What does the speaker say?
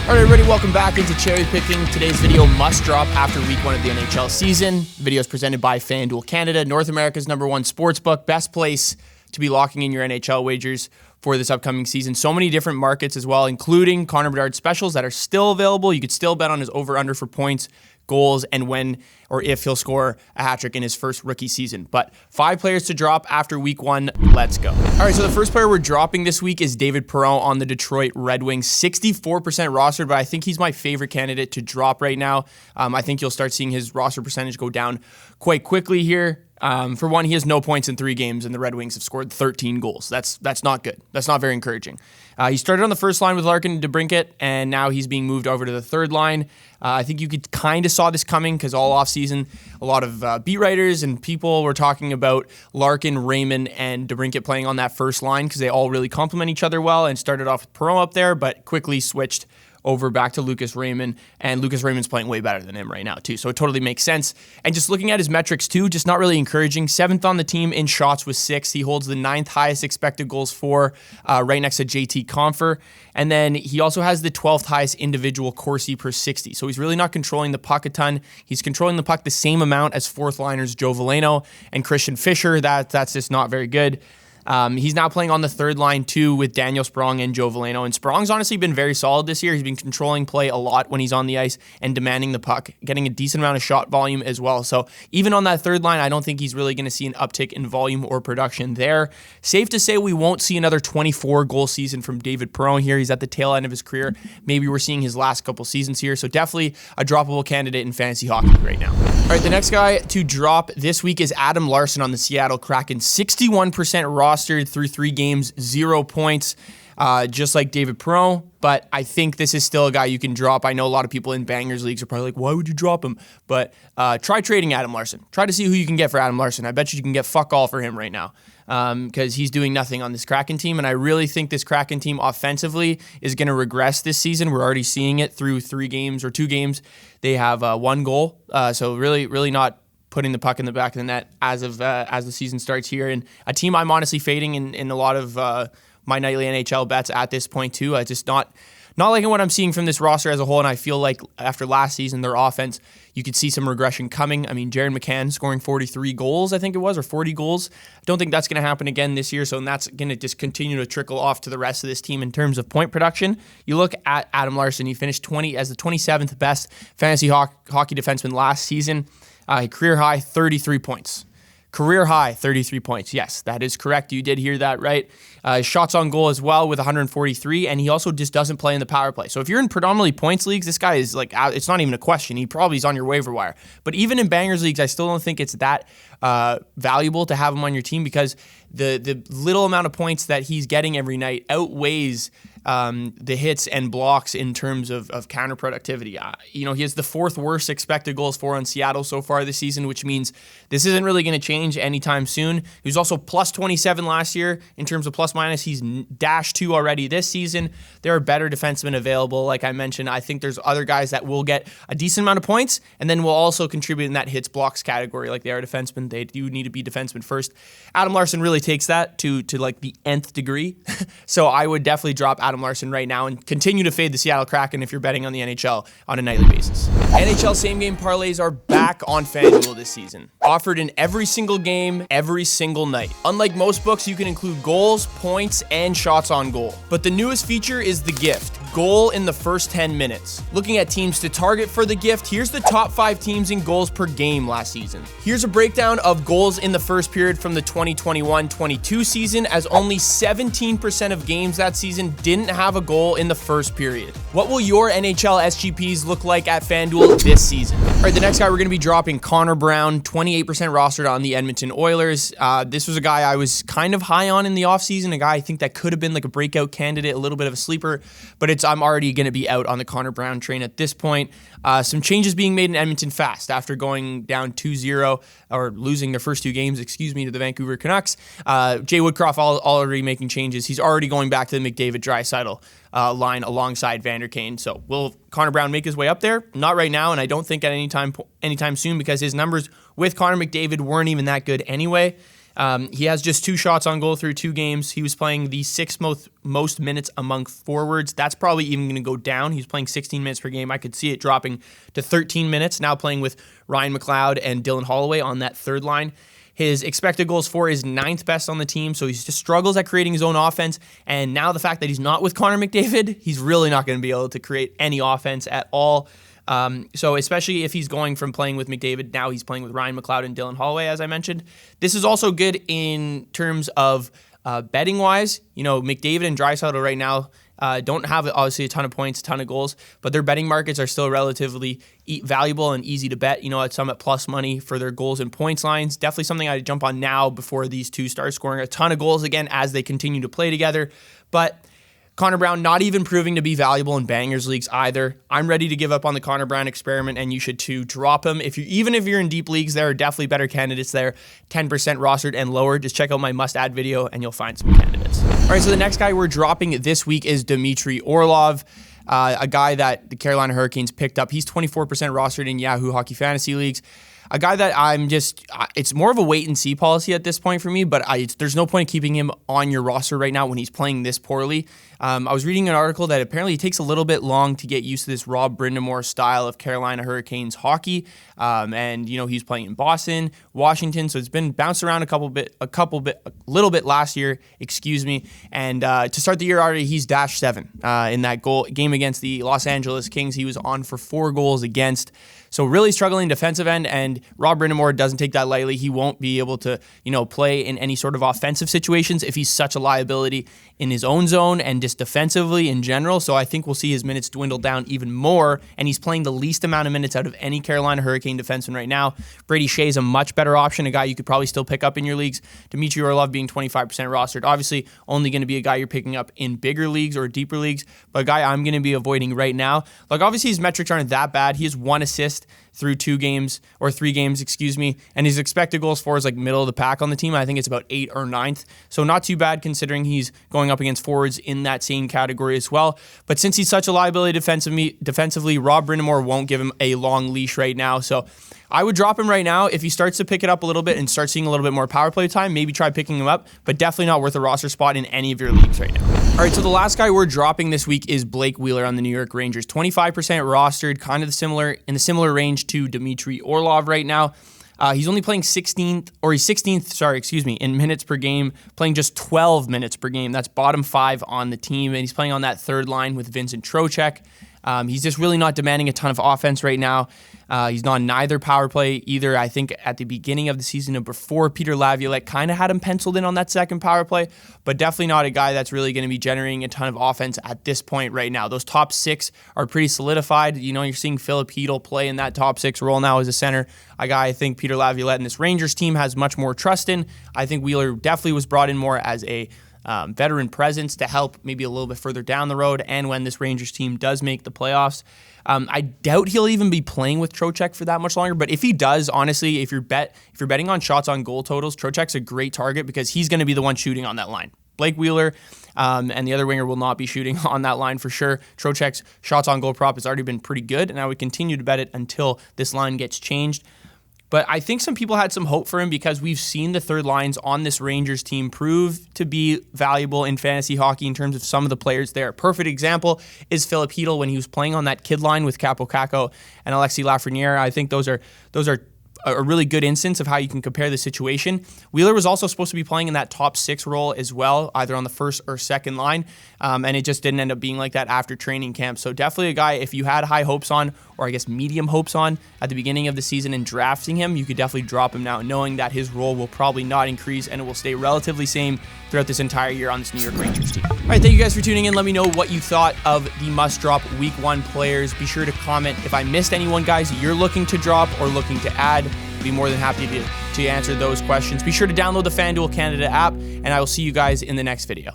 All right, everybody, welcome back into Cherry Picking. Today's video must drop after week 1 of the NHL season. The video is presented by FanDuel Canada, North America's #1 sportsbook, best place to be locking in your NHL wagers for this upcoming season. So many different markets as well, including Connor Bedard specials that are still available. You could still bet on his over-under for points, goals, and when or if he'll score a hat trick in his first rookie season. But 5 players to drop after week 1. Let's go. All right, so the first player we're dropping this week is David Perron on the Detroit Red Wings. 64% rostered, but I think he's my favorite candidate to drop right now. I think you'll start seeing his roster percentage go down quite quickly here. For one, he has no points in 3 games, and the Red Wings have scored 13 goals. That's not good. That's not very encouraging. He started on the first line with Larkin and DeBrincat, and now he's being moved over to the third line. I think you could kind of saw this coming because all offseason, a lot of beat writers and people were talking about Larkin, Raymond, and DeBrincat playing on that first line because they all really complement each other well, and started off with Perron up there, but quickly switched over back to Lucas Raymond, and Lucas Raymond's playing way better than him right now too, so it totally makes sense. And just looking at his metrics too, just not really encouraging. 7th on the team in shots with 6. He holds the 9th highest expected goals for, right next to JT Compher, and then he also has the 12th highest individual Corsi per 60, so he's really not controlling the puck a ton. He's controlling the puck the same amount as 4th liners Joe Veleno and Christian Fischer. That's just not very good. He's now playing on the third line too with Daniel Sprong and Joe Veleno. And Sprong's honestly been very solid this year. He's been controlling play a lot when he's on the ice and demanding the puck, getting a decent amount of shot volume as well. So even on that third line, I don't think he's really going to see an uptick in volume or production there. Safe to say we won't see another 24-goal season from David Perron here. He's at the tail end of his career. Maybe we're seeing his last couple seasons here. So definitely a droppable candidate in fantasy hockey right now. All right, the next guy to drop this week is Adam Larsson on the Seattle Kraken. 61% rostered through 3 games, 0 points, just like David Perron. But I think this is still a guy you can drop. I know a lot of people in bangers leagues are probably like, why would you drop him? But try trading Adam Larsson. Try to see who you can get for Adam Larsson. I bet you can get fuck all for him right now because he's doing nothing on this Kraken team. And I really think this Kraken team offensively is going to regress this season. We're already seeing it through 3 games or 2 games. They have 1 goal. So really not putting the puck in the back of the net as the season starts here. And a team I'm honestly fading in a lot of my nightly NHL bets at this point too. I just not liking what I'm seeing from this roster as a whole, and I feel like after last season, their offense, you could see some regression coming. I mean, Jared McCann scoring 43 goals, I think it was, or 40 goals. I don't think that's going to happen again this year, so that's going to just continue to trickle off to the rest of this team in terms of point production. You look at Adam Larsson, he finished as the 27th best fantasy hockey defenseman last season. Career high, 33 points. Career high, 33 points. Yes, that is correct. You did hear that right. Shots on goal as well with 143, and he also just doesn't play in the power play. So if you're in predominantly points leagues, this guy is like, it's not even a question. He probably is on your waiver wire. But even in bangers leagues, I still don't think it's that valuable to have him on your team because the little amount of points that he's getting every night outweighs the hits and blocks in terms of counterproductivity. He has the 4th worst expected goals for on Seattle so far this season, which means this isn't really going to change anytime soon. He was also plus 27 last year in terms of plus minus. He's -2 already this season. There are better defensemen available. Like I mentioned, I think there's other guys that will get a decent amount of points and then will also contribute in that hits blocks category. Like they are defensemen. They do need to be defensemen first. Adam Larsson really takes that to like the nth degree. So I would definitely drop Adam Larsson right now and continue to fade the Seattle Kraken if you're betting on the NHL on a nightly basis. NHL same-game parlays are back on FanDuel this season. Offered in every single game, every single night. Unlike most books, you can include goals, points, and shots on goal. But the newest feature is the gift. Goal in the first 10 minutes. Looking at teams to target for the gift, here's the top 5 teams in goals per game last season. Here's a breakdown of goals in the first period from the 2021-22 season, as only 17% of games that season didn't have a goal in the first period. What will your NHL SGPs look like at FanDuel this season? All right, the next guy we're going to be dropping, Connor Brown, 28% rostered on the Edmonton Oilers. This was a guy I was kind of high on in the offseason, a guy I think that could have been like a breakout candidate, a little bit of a sleeper, but I'm already going to be out on the Connor Brown train at this point. Some changes being made in Edmonton fast after going down 2-0 or losing their first 2 games, to the Vancouver Canucks. Jay Woodcroft already making changes. He's already going back to the McDavid-Draisaitl line alongside Vander Kane. So will Connor Brown make his way up there? Not right now, and I don't think at anytime soon because his numbers with Connor McDavid weren't even that good anyway. He has just 2 shots on goal through 2 games. He was playing the 6th most minutes among forwards. That's probably even going to go down. He's playing 16 minutes per game. I could see it dropping to 13 minutes, now playing with Ryan McLeod and Dylan Holloway on that third line. His expected goals for is 9th best on the team, so he just struggles at creating his own offense. And now the fact that he's not with Connor McDavid, he's really not going to be able to create any offense at all. So especially if he's going from playing with McDavid, now he's playing with Ryan McLeod and Dylan Holloway, as I mentioned. This is also good in terms of betting-wise. You know, McDavid and Draisaitl right now don't have, obviously, a ton of points, a ton of goals, but their betting markets are still relatively valuable and easy to bet. You know, some at plus money for their goals and points lines. Definitely something I'd jump on now before these two start scoring a ton of goals again as they continue to play together. But Connor Brown not even proving to be valuable in bangers leagues either. I'm ready to give up on the Connor Brown experiment, and you should too. Drop him. Even if you're in deep leagues, there are definitely better candidates there. 10% rostered and lower. Just check out my must-add video, and you'll find some candidates. All right, so the next guy we're dropping this week is Dmitri Orlov, a guy that the Carolina Hurricanes picked up. He's 24% rostered in Yahoo Hockey Fantasy Leagues. A guy that it's more of a wait and see policy at this point for me, but there's no point in keeping him on your roster right now when he's playing this poorly. I was reading an article that apparently it takes a little bit long to get used to this Rob Brind'Amour style of Carolina Hurricanes hockey. And you know, he's playing in Boston, Washington, so it's been bounced around a little bit last year, And to start the year already, he's -7 in that game against the Los Angeles Kings. He was on for 4 goals against. So really struggling defensive end, and Rob Brind'Amour doesn't take that lightly. He won't be able to, play in any sort of offensive situations if he's such a liability in his own zone and just defensively in general. So I think we'll see his minutes dwindle down even more, and he's playing the least amount of minutes out of any Carolina Hurricane defenseman right now. Brady Shea is a much better option, a guy you could probably still pick up in your leagues. Dmitri Orlov being 25% rostered, obviously only going to be a guy you're picking up in bigger leagues or deeper leagues, but a guy I'm going to be avoiding right now. Like, obviously his metrics aren't that bad. He has 1 assist through 3 games, and his expected goals for is like middle of the pack on the team. I think it's about 8th or 9th, so not too bad considering he's going up against forwards in that same category as well. But since he's such a liability defensively, Rob Brind'Amour won't give him a long leash right now, so I would drop him right now. If he starts to pick it up a little bit and start seeing a little bit more power play time, maybe try picking him up, but definitely not worth a roster spot in any of your leagues right now. All right, so the last guy we're dropping this week is Blake Wheeler on the New York Rangers. 25% rostered, kind of in the similar range to Dmitri Orlov right now. He's only playing 16th in minutes per game, playing just 12 minutes per game. That's bottom 5 on the team, and he's playing on that third line with Vincent Trocheck. He's just really not demanding a ton of offense right now. He's on neither power play either. I think at the beginning of the season and before, Peter Laviolette kind of had him penciled in on that second power play, but definitely not a guy that's really going to be generating a ton of offense at this point right now. Those top 6 are pretty solidified. You're seeing Philip Hedl play in that top 6 role now as a center, a guy I think Peter Laviolette and this Rangers team has much more trust in. I think Wheeler definitely was brought in more as a veteran presence to help maybe a little bit further down the road, and when this Rangers team does make the playoffs. I doubt he'll even be playing with Trocheck for that much longer, but if he does, honestly, if you're betting on shots on goal totals, Trocheck's a great target because he's going to be the one shooting on that line. Blake Wheeler and the other winger will not be shooting on that line for sure. Trocheck's shots on goal prop has already been pretty good, and I would continue to bet it until this line gets changed. But I think some people had some hope for him because we've seen the third lines on this Rangers team prove to be valuable in fantasy hockey in terms of some of the players there. A perfect example is Philip Hedl when he was playing on that kid line with Capo Caco and Alexis Lafreniere. I think those are a really good instance of how you can compare the situation. Wheeler was also supposed to be playing in that top 6 role as well, either on the first or second line, and it just didn't end up being like that after training camp. So definitely a guy, if you had high hopes on, or I guess medium hopes on at the beginning of the season and drafting him, you could definitely drop him now, knowing that his role will probably not increase and it will stay relatively same throughout this entire year on this New York Rangers team. All right, thank you guys for tuning in. Let me know what you thought of the must-drop Week 1 players. Be sure to comment if I missed anyone, guys, you're looking to drop or looking to add. Be more than happy to answer those questions. Be sure to download the FanDuel Canada app, and I will see you guys in the next video.